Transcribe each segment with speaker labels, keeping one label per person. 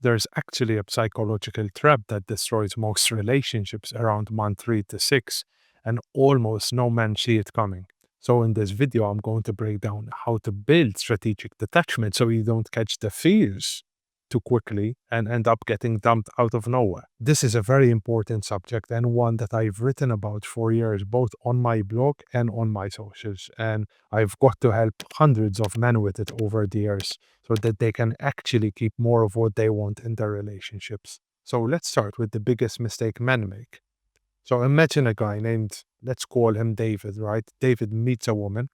Speaker 1: There's actually a psychological trap that destroys most relationships around month 3 to 6, and almost no men see it coming. So, in this video, I'm going to break down how to build strategic detachment so you don't catch the fears too quickly and end up getting dumped out of nowhere. This is a very important subject and one that I've written about for years, both on my blog and on my socials. And I've got to help hundreds of men with it over the years so that they can actually keep more of what they want in their relationships. So let's start with the biggest mistake men make. So imagine a guy named, let's call him David, right? David meets a woman,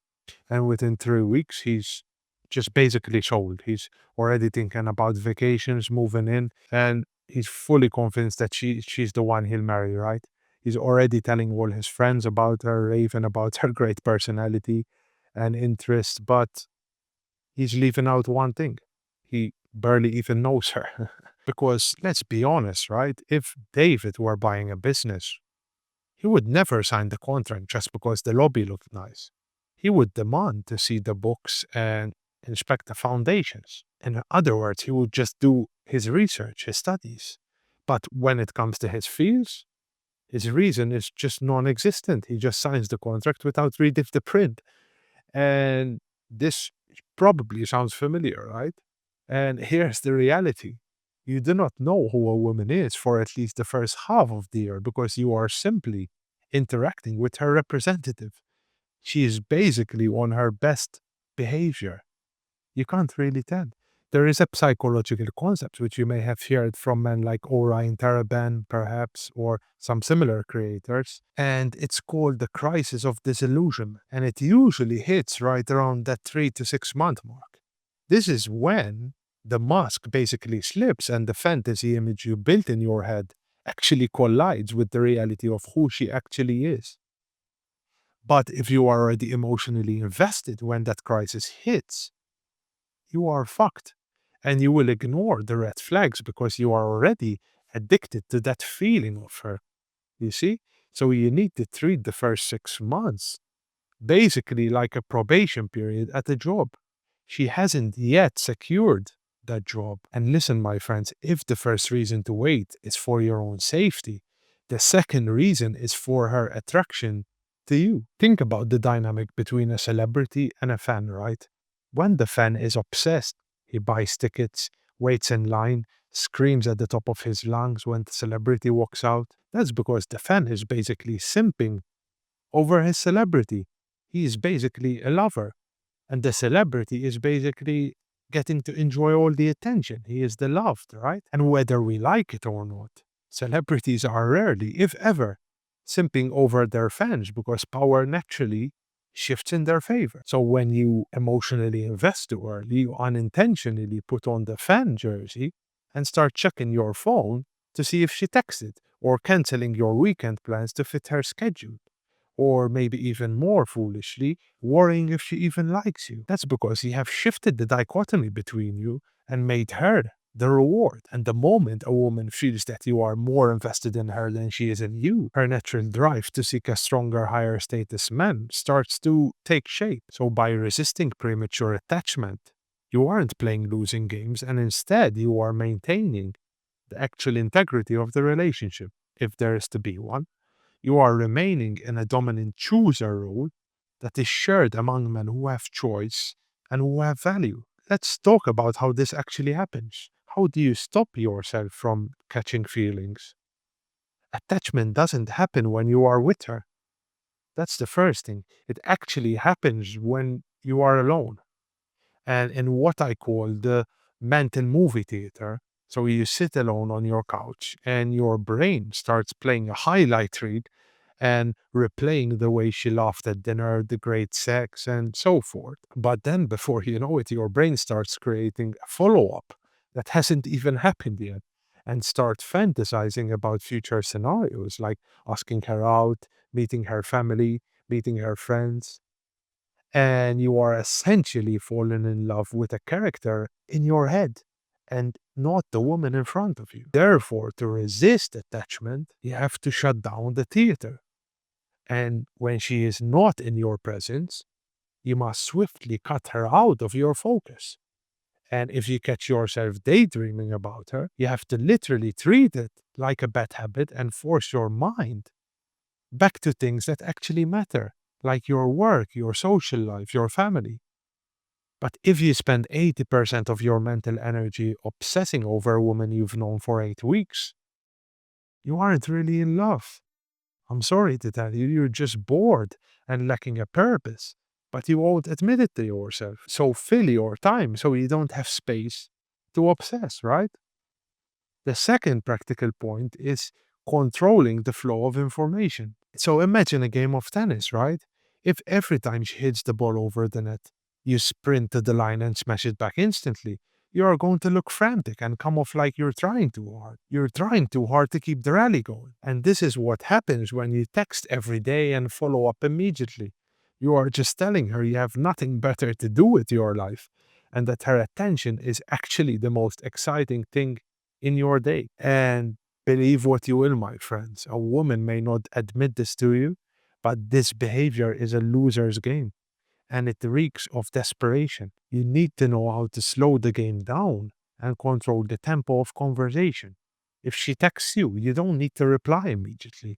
Speaker 1: and within 3 weeks, he's just basically sold. He's already thinking about vacations, moving in, and he's fully convinced that she's the one he'll marry, right? He's already telling all his friends about her, raving about her great personality and interest, but he's leaving out one thing. He barely even knows her. Because let's be honest, right? If David were buying a business, he would never sign the contract just because the lobby looked nice. He would demand to see the books and inspect the foundations. In other words, he would just do his research, his studies. But when it comes to his fears, his reason is just non existent. He just signs the contract without reading the print. And this probably sounds familiar, right? And here's the reality. You do not know who a woman is for at least the first half of the year because you are simply interacting with her representative. She is basically on her best behavior. You can't really tell. There is a psychological concept which you may have heard from men like Orion Taraban, perhaps, or some similar creators, and it's called the crisis of disillusionment, and it usually hits right around that 3 to 6 month mark. This is when the mask basically slips and the fantasy image you built in your head actually collides with the reality of who she actually is. But if you are already emotionally invested when that crisis hits, you are fucked. And you will ignore the red flags because you are already addicted to that feeling of her. You see? So you need to treat the first 6 months basically like a probation period at a job. She hasn't yet secured that job. And listen, my friends, if the first reason to wait is for your own safety, the second reason is for her attraction to you. Think about the dynamic between a celebrity and a fan, right? When the fan is obsessed, he buys tickets, waits in line, screams at the top of his lungs when the celebrity walks out. That's because the fan is basically simping over his celebrity. He is basically a lover, and the celebrity is basically getting to enjoy all the attention. He is the loved, right? And whether we like it or not, celebrities are rarely, if ever, simping over their fans because power naturally shifts in their favor. So when you emotionally invest too early, you unintentionally put on the fan jersey and start checking your phone to see if she texted or canceling your weekend plans to fit her schedule. Or maybe even more foolishly, worrying if she even likes you. That's because you have shifted the dichotomy between you and made her the reward. And the moment a woman feels that you are more invested in her than she is in you, her natural drive to seek a stronger, higher status man starts to take shape. So by resisting premature attachment, you aren't playing losing games, and instead you are maintaining the actual integrity of the relationship, if there is to be one. You are remaining in a dominant chooser role that is shared among men who have choice and who have value. Let's talk about how this actually happens. How do you stop yourself from catching feelings? Attachment doesn't happen when you are with her. That's the first thing. It actually happens when you are alone. And in what I call the mental movie theater, so you sit alone on your couch and your brain starts playing a highlight reel and replaying the way she laughed at dinner, the great sex, and so forth. But then, before you know it, your brain starts creating a follow up that hasn't even happened yet and start fantasizing about future scenarios like asking her out, meeting her family, meeting her friends. And you are essentially falling in love with a character in your head and not the woman in front of you. Therefore, to resist attachment, you have to shut down the theater. And when she is not in your presence, you must swiftly cut her out of your focus. And if you catch yourself daydreaming about her, you have to literally treat it like a bad habit and force your mind back to things that actually matter, like your work, your social life, your family. But if you spend 80% of your mental energy obsessing over a woman you've known for 8 weeks, you aren't really in love. I'm sorry to tell you, you're just bored and lacking a purpose. But you won't admit it to yourself. So fill your time so you don't have space to obsess, right? The second practical point is controlling the flow of information. So imagine a game of tennis, right? If every time she hits the ball over the net, you sprint to the line and smash it back instantly, you are going to look frantic and come off like you're trying too hard. You're trying too hard to keep the rally going. And this is what happens when you text every day and follow up immediately. You are just telling her you have nothing better to do with your life and that her attention is actually the most exciting thing in your day. And believe what you will, my friends, a woman may not admit this to you, but this behavior is a loser's game and it reeks of desperation. You need to know how to slow the game down and control the tempo of conversation. If she texts you, you don't need to reply immediately.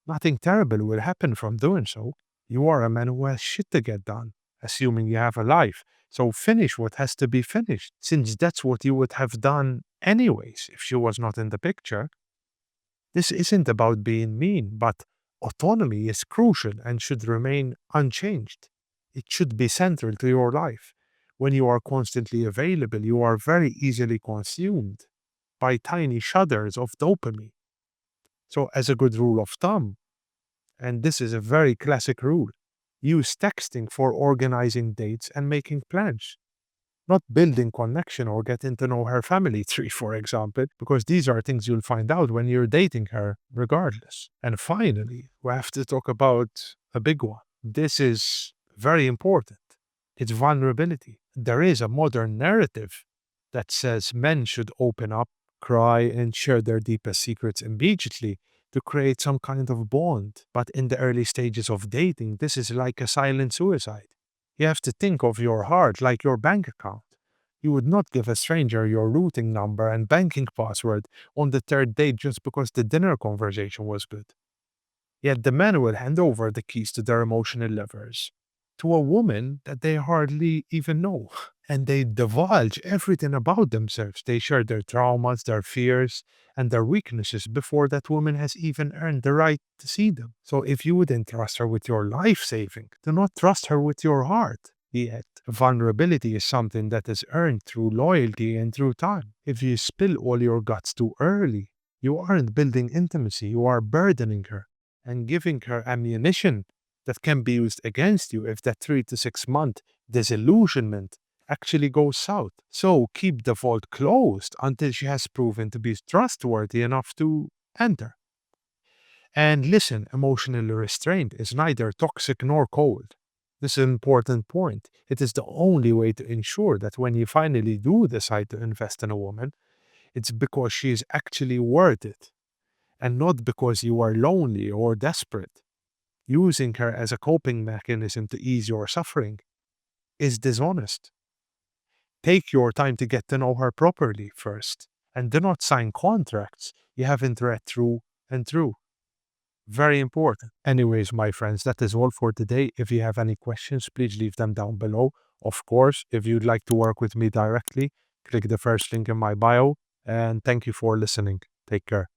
Speaker 1: Nothing terrible will happen from doing so. You are a man who has shit to get done, assuming you have a life. So finish what has to be finished, since that's what you would have done anyways if she was not in the picture. This isn't about being mean, but autonomy is crucial and should remain unchanged. It should be central to your life. When you are constantly available, you are very easily consumed by tiny shudders of dopamine. So, as a good rule of thumb, and this is a very classic rule, use texting for organizing dates and making plans, not building connection or getting to know her family tree, for example, because these are things you'll find out when you're dating her, regardless. And finally, we have to talk about a big one. This is very important. It's vulnerability. There is a modern narrative that says men should open up, cry, and share their deepest secrets immediately to create some kind of bond. But in the early stages of dating, this is like a silent suicide. You have to think of your heart like your bank account. You would not give a stranger your routing number and banking password on the third date just because the dinner conversation was good. Yet the men will hand over the keys to their emotional levers to a woman that they hardly even know. And they divulge everything about themselves. They share their traumas, their fears, and their weaknesses before that woman has even earned the right to see them. So if you wouldn't trust her with your life saving, do not trust her with your heart. Yet, vulnerability is something that is earned through loyalty and through time. If you spill all your guts too early, you aren't building intimacy, you are burdening her and giving her ammunition that can be used against you if that 3 to 6 month disillusionment actually goes south. So keep the vault closed until she has proven to be trustworthy enough to enter. And listen, emotional restraint is neither toxic nor cold. This is an important point. It is the only way to ensure that when you finally do decide to invest in a woman, it's because she is actually worth it and not because you are lonely or desperate. Using her as a coping mechanism to ease your suffering is dishonest. Take your time to get to know her properly first, and do not sign contracts you haven't read through and through. Very important. Anyways, my friends, that is all for today. If you have any questions, please leave them down below. Of course, if you'd like to work with me directly, click the first link in my bio. And thank you for listening. Take care.